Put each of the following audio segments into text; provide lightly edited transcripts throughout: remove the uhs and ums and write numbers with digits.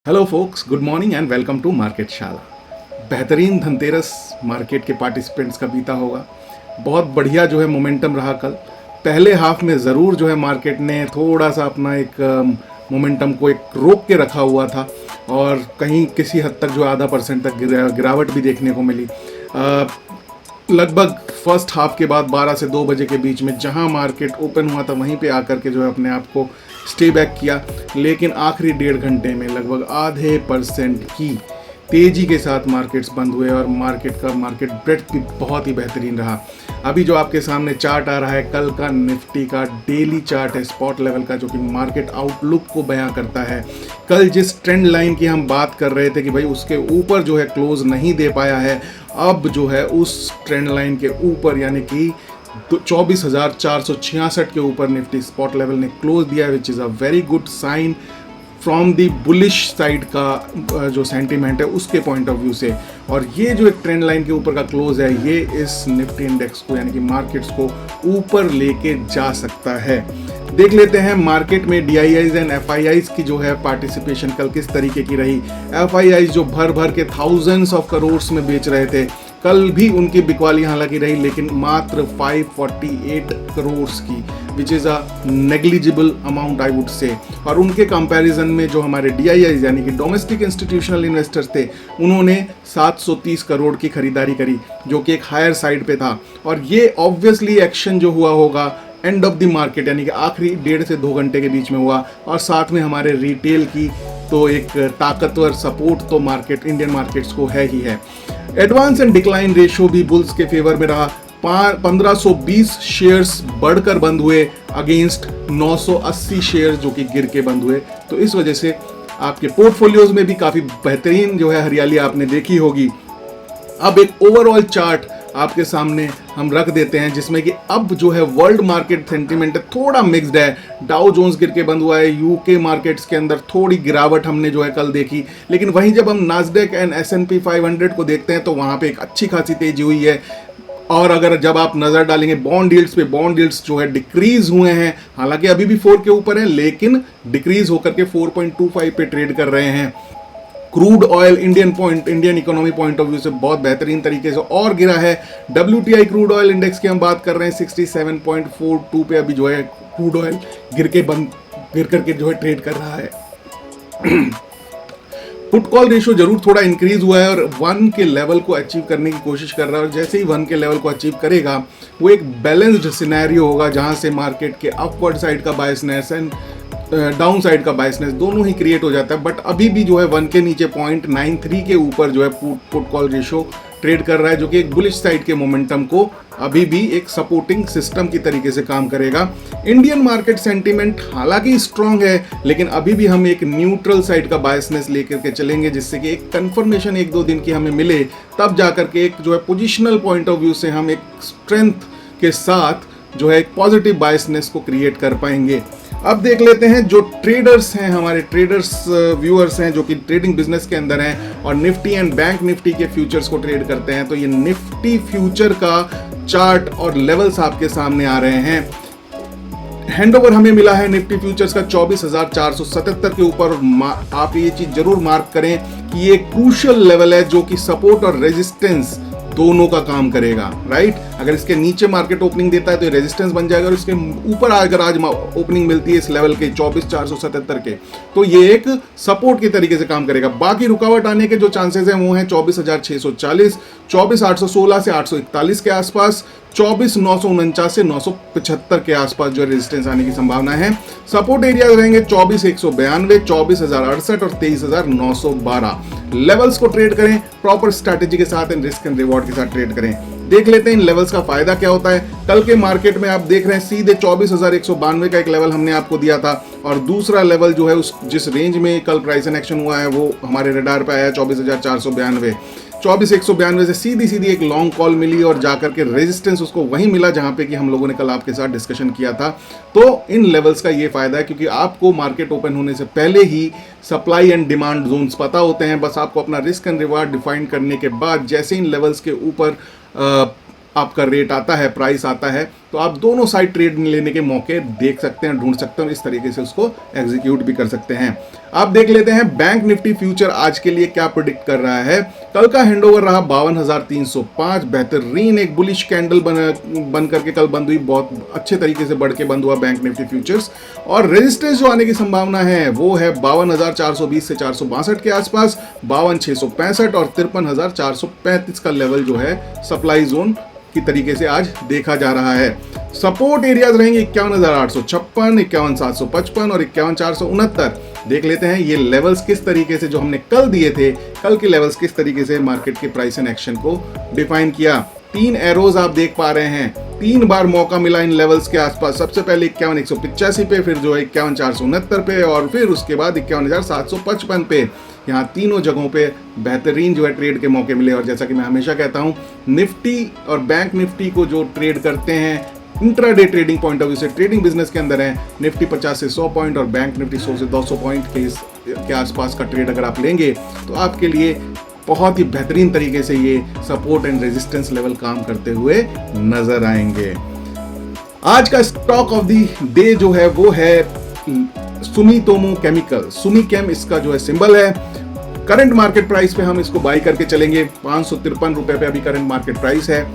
Hello folks, good morning and welcome to market Shala. बेहतरीन Dhanteras market के participants का बीता होगा। बहुत बढ़िया जो है मोमेंटम रहा कल। पहले हाफ में ज़रूर जो है मार्केट ने थोड़ा सा अपना एक मोमेंटम को एक रोक के रखा हुआ था और कहीं किसी हद तक जो आधा परसेंट तक गिरावट भी देखने को मिली। लगभग फर्स्ट हाफ के बाद 12 से 2 बजे के बीच में जहां मार्केट ओपन हुआ था वहीं पे आकर के जो है अपने आप को स्टे बैक किया, लेकिन आखिरी 1.5 घंटे में लगभग आधे परसेंट की तेज़ी के साथ मार्केट्स बंद हुए और मार्केट ब्रेड्थ भी बहुत ही बेहतरीन रहा। अभी जो आपके सामने चार्ट आ रहा है कल का निफ्टी का डेली चार्ट है स्पॉट लेवल का, जो कि मार्केट आउटलुक को बयां करता है। कल जिस ट्रेंड लाइन की हम बात कर रहे थे कि भाई उसके ऊपर जो है क्लोज नहीं दे पाया है, अब जो है उस ट्रेंड लाइन के ऊपर यानी कि 24,466 के ऊपर निफ्टी स्पॉट लेवल ने क्लोज दिया, which is a very good sign from the bullish side का जो सेंटीमेंट है उसके पॉइंट ऑफ व्यू से। और ये जो एक ट्रेंड लाइन के ऊपर का क्लोज है ये इस निफ्टी इंडेक्स को यानी कि मार्केट्स को ऊपर लेके जा सकता है। देख लेते हैं मार्केट में DIIs एंड FIIs की जो है पार्टिसिपेशन कल किस तरीके की रही। FIIs जो भर भर के थाउजेंड्स ऑफ करोड़ में बेच रहे थे, कल भी उनकी बिकवाली हालांकि रही लेकिन मात्र 548 करोड़ की, विच is a negligible amount I would say. और उनके कंपैरिजन में जो हमारे DIIs यानी कि डोमेस्टिक इंस्टीट्यूशनल इन्वेस्टर्स थे उन्होंने 730 करोड़ की खरीदारी करी, जो कि एक हायर साइड पे था। और ये ऑब्वियसली एक्शन जो हुआ होगा एंड ऑफ द मार्केट यानी कि आखिरी 1.5 से 2 घंटे के बीच में हुआ, और साथ में हमारे रिटेल की तो एक ताकतवर सपोर्ट तो इंडियन मार्केट्स को है ही है। एडवांस एंड डिक्लाइन रेशियो भी बुल्स के फेवर में रहा। 1520 शेयर्स बढ़कर बंद हुए अगेंस्ट 980 शेयर्स जो कि गिर के बंद हुए। तो इस वजह से आपके पोर्टफोलियोज में भी काफ़ी बेहतरीन जो है हरियाली आपने देखी होगी। अब एक ओवरऑल चार्ट आपके सामने हम रख देते हैं जिसमें कि अब जो है वर्ल्ड मार्केट सेंटीमेंट थोड़ा मिक्स्ड है। डाउ जोन्स गिर के बंद हुआ है, यूके मार्केट्स के अंदर थोड़ी गिरावट हमने जो है कल देखी, लेकिन वहीं जब हम नास्डेक एंड S&P 500 को देखते हैं तो वहाँ पे एक अच्छी खासी तेजी हुई है। और अगर जब आप नज़र डालेंगे बॉन्ड यील्ड्स पे, बॉन्ड यील्ड्स जो है डिक्रीज हुए हैं, हालांकि अभी भी 4 के ऊपर हैं लेकिन डिक्रीज होकर के 4.25 पे ट्रेड कर रहे हैं। Crude oil Indian economy point of view से बहुत बेहतरीन तरीके से और गिरा है। WTI क्रूड ऑयल इंडेक्स की हम बात कर रहे हैं 67.42 पे अभी जो है क्रूड ऑयल गिर करके जो है ट्रेड कर रहा है। पुट कॉल रेशियो जरूर थोड़ा इंक्रीज हुआ है और 1 के लेवल को अचीव करने की कोशिश कर रहा है, और जैसे ही 1 के लेवल को अचीव करेगा वो एक बैलेंस्ड सिनेरियो होगा जहां से मार्केट के अपवर्ड साइड का बायसनेस एंड डाउन साइड का बायसनेस दोनों ही क्रिएट हो जाता है। बट अभी भी जो है 1 के नीचे 0.93 के ऊपर जो है पुट कॉल रेशियो ट्रेड कर रहा है, जो कि एक बुलिश साइड के मोमेंटम को अभी भी एक सपोर्टिंग सिस्टम की तरीके से काम करेगा। इंडियन मार्केट सेंटीमेंट हालांकि स्ट्रांग है लेकिन अभी भी हम एक न्यूट्रल साइड का बायसनेस लेकर के चलेंगे, जिससे कि एक कंफर्मेशन 1-2 दिन की हमें मिले, तब जाकर के एक जो है पोजिशनल पॉइंट ऑफ व्यू से हम एक स्ट्रेंथ के साथ जो है एक पॉजिटिव बायसनेस को क्रिएट कर पाएंगे। अब देख लेते हैं जो ट्रेडर्स हैं, हमारे ट्रेडर्स व्यूअर्स हैं जो कि ट्रेडिंग बिजनेस के अंदर हैं और निफ्टी एंड बैंक निफ्टी के फ्यूचर्स को ट्रेड करते हैं, तो ये निफ्टी फ्यूचर का चार्ट और लेवल्स आपके सामने आ रहे हैं। हैंडओवर हमें मिला है निफ्टी फ्यूचर्स का 24,477 के ऊपर। आप ये चीज जरूर मार्क करें कि ये क्रूशियल लेवल है जो कि सपोर्ट और रेजिस्टेंस दोनों का काम करेगा, राइट। अगर इसके नीचे मार्केट ओपनिंग देता है तो ये रेजिस्टेंस बन जाएगा, और इसके ऊपर अगर आज ओपनिंग मिलती है इस लेवल के 24,477 के, तो ये एक सपोर्ट की तरीके से काम करेगा। बाकी रुकावट आने के जो चांसेस हैं वो हैं 24,640, 24,816 से 841 के आसपास, 24,949 से 975 के आसपास जो रेजिस्टेंस आने की संभावना है। सपोर्ट एरिया रहेंगे 24,192, 24,068 और 23,912। लेवल्स को ट्रेड करें प्रॉपर स्ट्रैटेजी के साथ एंड रिस्क एंड रिवॉर्ड के साथ ट्रेड करें। देख लेते हैं इन लेवल्स का फायदा क्या होता है। कल के मार्केट में आप देख रहे हैं सीधे 24,192 का एक लेवल हमने आपको दिया था, और दूसरा लेवल जो है उस जिस रेंज में कल प्राइस एंड एक्शन हुआ है वो हमारे रडार पे आया 24,492। 24,192 से सीधी एक लॉन्ग कॉल मिली और जाकर के रेजिस्टेंस उसको वहीं मिला जहां पे कि हम लोगों ने कल आपके साथ डिस्कशन किया था। तो इन लेवल्स का ये फायदा है क्योंकि आपको मार्केट ओपन होने से पहले ही सप्लाई एंड डिमांड जोन्स पता होते हैं। बस आपको अपना रिस्क एंड रिवार्ड डिफाइन करने के बाद जैसे इन लेवल्स के ऊपर आपका रेट आता है, प्राइस आता है, तो तो आप दोनों साइड ट्रेड लेने के मौके देख सकते हैं, ढूंढ सकते हैं, इस तरीके से उसको एग्जीक्यूट भी कर सकते हैं। आप देख लेते हैं बैंक निफ्टी फ्यूचर आज के लिए क्या प्रेडिक्ट कर रहा है। कल का हैंडओवर रहा 52,305, बेहतरीन एक बुलिश कैंडल बन करके कल बंद हुई, बहुत अच्छे तरीके से बढ़ के बंद हुआ बैंक निफ्टी फ्यूचर्स। और रेजिस्टेंस जो आने की संभावना है वो है 52,420 से 462 के आसपास, 52,665 और 53,435 का लेवल जो है सप्लाई जोन की तरीके से आज देखा जा रहा है। सपोर्ट एरियाज रहेंगे 51,856, 51,755 और 51,469। देख लेते हैं ये लेवल्स किस तरीके से, जो हमने कल दिए थे, कल के लेवल्स किस तरीके से मार्केट के प्राइस एंड एक्शन को डिफाइन किया। 3 एरोज आप देख पा रहे हैं, 3 बार मौका मिला इन लेवल्स के आसपास। सबसे पहले 51,185 पे, फिर जो है 51,469 पे और फिर उसके बाद 51,755 पे। यहाँ तीनों जगहों पे बेहतरीन जो है ट्रेड के मौके मिले। और जैसा कि मैं हमेशा कहता हूँ, निफ्टी और बैंक निफ्टी को जो ट्रेड करते हैं intraday trading point of view से, ट्रेडिंग बिजनेस के अंदर है, निफ्टी 50 से 100 पॉइंट और बैंक निफ्टी 100 से 200 पॉइंट के आसपास का ट्रेड अगर आप लेंगे तो आपके लिए बहुत ही बेहतरीन तरीके से ये सपोर्ट एंड रेजिस्टेंस लेवल काम करते हुए नजर आएंगे। आज का स्टॉक ऑफ द डे जो है वो है सुमितोमो केमिकल, सुमिकेम इसका जो है सिंबल है। करंट मार्केट प्राइस पे हम इसको बाई करके चलेंगे, 553 रुपए पे अभी करंट मार्केट प्राइस है।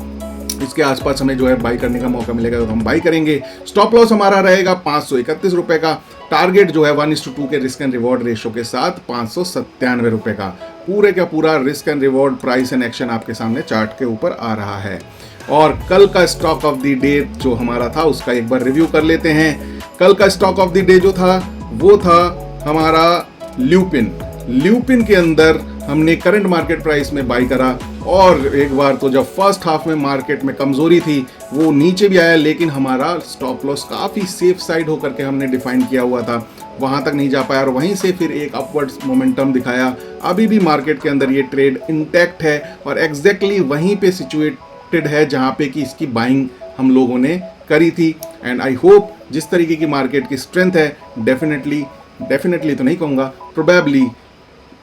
इसके आसपास हमें जो है बाई करने का मौका मिलेगा तो हम बाई करेंगे। स्टॉप लॉस हमारा रहेगा 531 रुपए का। टारगेट जो है 1:2 के रिस्क एंड रिवॉर्ड रेशियो के साथ 597 रुपए का। पूरे का पूरा risk and reward price and action आपके सामने चार्ट के ऊपर आ रहा है। और कल का स्टॉक ऑफ द डे जो हमारा था उसका एक बार रिव्यू कर लेते हैं। कल का स्टॉक ऑफ द डे जो था वो था हमारा ल्यूपिन के अंदर हमने करंट मार्केट प्राइस में बाई करा। और एक बार तो जब फर्स्ट हाफ में मार्केट में कमजोरी थी वो नीचे भी आया, लेकिन हमारा स्टॉप लॉस काफ़ी सेफ साइड होकर के हमने डिफाइन किया हुआ था, वहाँ तक नहीं जा पाया और वहीं से फिर एक अपवर्ड्स मोमेंटम दिखाया। अभी भी मार्केट के अंदर ये ट्रेड इंटैक्ट है और एग्जैक्टली वहीं पे सिचुएटेड है जहाँ पे कि इसकी बाइंग हम लोगों ने करी थी। एंड आई होप जिस तरीके की मार्केट की स्ट्रेंथ है, डेफिनेटली तो नहीं कहूँगा, प्रोबेबली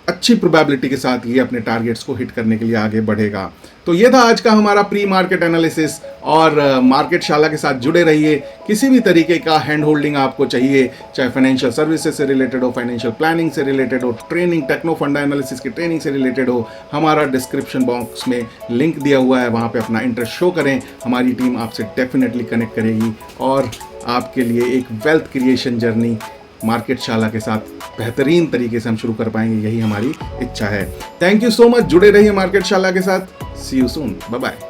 अच्छी प्रोबेबिलिटी के साथ ये अपने टारगेट्स को हिट करने के लिए आगे बढ़ेगा। तो ये था आज का हमारा प्री मार्केट एनालिसिस। और मार्केट शाला के साथ जुड़े रहिए। किसी भी तरीके का हैंड होल्डिंग आपको चाहिए, चाहे फाइनेंशियल सर्विसेज से रिलेटेड हो, फाइनेंशियल प्लानिंग से रिलेटेड हो, ट्रेनिंग टेक्नो फंडा एनालिसिस की ट्रेनिंग से रिलेटेड हो, हमारा डिस्क्रिप्शन बॉक्स में लिंक दिया हुआ है, वहाँ पे अपना इंटरेस्ट शो करें। हमारी टीम आपसे डेफिनेटली कनेक्ट करेगी और आपके लिए एक वेल्थ क्रिएशन जर्नी मार्केट शाला के साथ बेहतरीन तरीके से हम शुरू कर पाएंगे, यही हमारी इच्छा है। थैंक यू सो मच, जुड़े रहिए मार्केट शाला के साथ। सी यू सून, बाय बाय।